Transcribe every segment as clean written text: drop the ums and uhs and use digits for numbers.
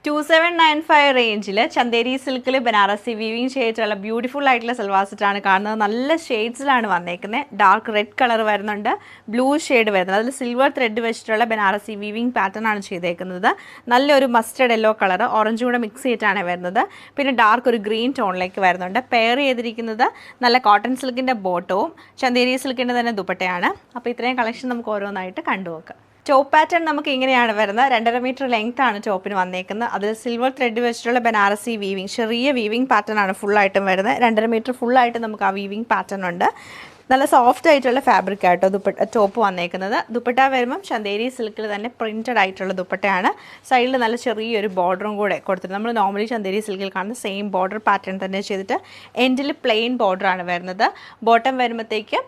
2795 റേഞ്ചിൽ ചന്ദേരി സിൽക്കിൽ ബനാറസി വീവിങ് ചെയ്തിട്ടുള്ള ബ്യൂട്ടിഫുൾ ആയിട്ടുള്ള സൽവാർ സെറ്റാണ് കാണുന്നത്. നല്ല ഷെയ്ഡ്സിലാണ് വന്നേക്കുന്നത്. ഡാർക്ക് റെഡ് കളർ വരുന്നുണ്ട്, ബ്ലൂ ഷെയ്ഡ് വരുന്നത്, അതിൽ സിൽവർ ത്രെഡ് വെച്ചിട്ടുള്ള ബനാറസി വീവിങ് പാറ്റേൺ ആണ് ചെയ്തേക്കുന്നത്. നല്ലൊരു മസ്റ്റർഡ് യെല്ലോ കളർ ഓറഞ്ച് കൂടെ മിക്സ് ചെയ്തിട്ടാണ് വരുന്നത്. പിന്നെ ഡാർക്ക് ഒരു ഗ്രീൻ ടോണിലേക്ക് വരുന്നുണ്ട്. പെയർ ചെയ്തിരിക്കുന്നത് നല്ല കോട്ടൺ സിൽക്കിൻ്റെ ബോട്ടവും ചന്ദേരി സിൽക്കിൻ്റെ തന്നെ ദുപ്പട്ടയാണ്. അപ്പോൾ ഇത്രയും കളക്ഷൻ നമുക്ക് ഓരോന്നായിട്ട് കണ്ടുനോക്കാം. ടോപ്പ് പാറ്റേൺ നമുക്ക് ഇങ്ങനെയാണ് വരുന്നത്. 2.5 മീറ്റർ ലെങ്ത് ആണ് ടോപ്പിന് വന്നേക്കുന്നത്. അതിൽ സിൽവർ ത്രെഡ് വെച്ചിട്ടുള്ള ബനാറസി വീവിങ്, ചെറിയ വീവിങ് പാറ്റേൺ ആണ് ഫുള്ളായിട്ടും വരുന്നത്. 2.5 മീറ്റർ ഫുള്ളായിട്ട് നമുക്ക് ആ വീവിങ് പാറ്റേൺ ഉണ്ട്. നല്ല സോഫ്റ്റ് ആയിട്ടുള്ള ഫാബ്രിക് ആയിട്ടോ ടോപ്പ് വന്നേക്കുന്നത്. ദുപ്പട്ട വരുമ്പം ചന്ദേരി സിൽക്കിൽ തന്നെ പ്രിൻറ്റഡ് ആയിട്ടുള്ള ദുപ്പട്ടയാണ്. സൈഡിൽ നല്ല ചെറിയൊരു ബോർഡറും കൂടെ കൊടുത്തിട്ട് നമ്മൾ നോർമലി ചന്ദേരി സിൽക്കിൽ കാണുന്ന സെയിം ബോർഡർ പാറ്റേൺ തന്നെ ചെയ്തിട്ട് എൻഡിൽ പ്ലെയിൻ ബോർഡറാണ് വരുന്നത്. ബോട്ടം വരുമ്പോഴത്തേക്ക്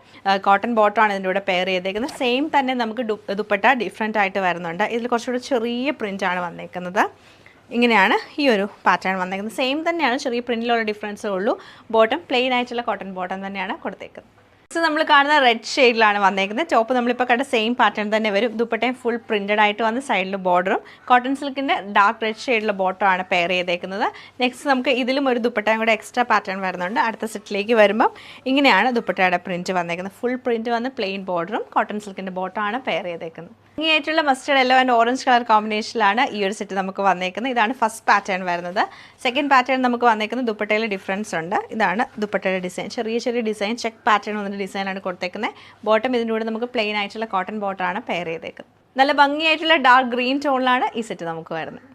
കോട്ടൺ ബോട്ടമാണ് ഇതിൻ്റെ കൂടെ പെയർ ചെയ്തേക്കുന്നത്. സെയിം തന്നെ നമുക്ക് ദുപ്പട്ട ഡിഫറെൻ്റ് ആയിട്ട് വരുന്നുണ്ട്. ഇതിൽ കുറച്ചുകൂടെ ചെറിയ പ്രിൻ്റാണ് വന്നേക്കുന്നത്. ഇങ്ങനെയാണ് ഈ ഒരു പാറ്റേൺ വന്നേക്കുന്നത്. സെയിം തന്നെയാണ്, ചെറിയ പ്രിൻറ്റിലുള്ള ഡിഫറൻസേ ഉള്ളൂ. ബോട്ടം പ്ലെയിൻ ആയിട്ടുള്ള കോട്ടൺ ബോട്ടം തന്നെയാണ് കൊടുത്തേക്കുന്നത്. നമ്മൾ കാണുന്ന റെഡ് ഷെയ്ഡിലാണ് വന്നേക്കുന്നത്. ടോപ്പ് നമ്മളിപ്പോൾ കണ്ട സെയിം പാറ്റേൺ തന്നെ വരും. ദുപ്പട്ടയും ഫുൾ പ്രിൻറ്റഡ് ആയിട്ട് വന്ന് സൈഡിൽ ബോർഡറും കോട്ടൺ സിൽക്കിൻ്റെ ഡാർക്ക് റെഡ് ഷെയ്ഡിലുള്ള ബോട്ടമാണ് പെയർ ചെയ്തേക്കുന്നത്. നെക്സ്റ്റ് നമുക്ക് ഇതിലും ഒരു ദുപ്പട്ടയും കൂടെ എക്സ്ട്രാ പാറ്റേൺ വരുന്നുണ്ട്. അടുത്ത സെറ്റിലേക്ക് വരുമ്പം ഇങ്ങനെയാണ് ദുപ്പട്ടയുടെ പ്രിൻറ്റ് വന്നേക്കുന്നത്. ഫുൾ പ്രിൻറ്റ് വന്ന് പ്ലെയിൻ ബോർഡറും കോട്ടൺ സിൽക്കിൻ്റെ ബോട്ടമാണ് പെയർ ചെയ്തേക്കുന്നത്. ഭംഗിയായിട്ടുള്ള mustard yellow and orange colour കോമ്പിനേഷനിലാണ് ഈ ഒരു സെറ്റ് നമുക്ക് വന്നേക്കുന്നത്. ഇതാണ് ഫസ്റ്റ് പാറ്റേൺ വരുന്നത്. സെക്കൻഡ് പാറ്റേൺ നമുക്ക് വന്നേക്കുന്നത് ദുപ്പട്ടയിൽ ഡിഫറൻസ് ഉണ്ട്. ഇതാണ് ദുപ്പട്ടയുടെ ഡിസൈൻ, ചെറിയ ചെറിയ ഡിസൈൻ, ചെക്ക് പാറ്റേൺ വന്നിട്ട് ഡിസൈനാണ് കൊടുത്തേക്കുന്നത്. ബോട്ടം ഇതിൻ്റെ കൂടെ നമുക്ക് പ്ലെയിൻ ആയിട്ടുള്ള കോട്ടൺ ബോട്ടമാണ് പെയർ ചെയ്തേക്കുന്നത്. നല്ല ഭംഗിയായിട്ടുള്ള ഡാർക്ക് ഗ്രീൻ ടോണിലാണ് ഈ സെറ്റ് നമുക്ക് വരുന്നത്.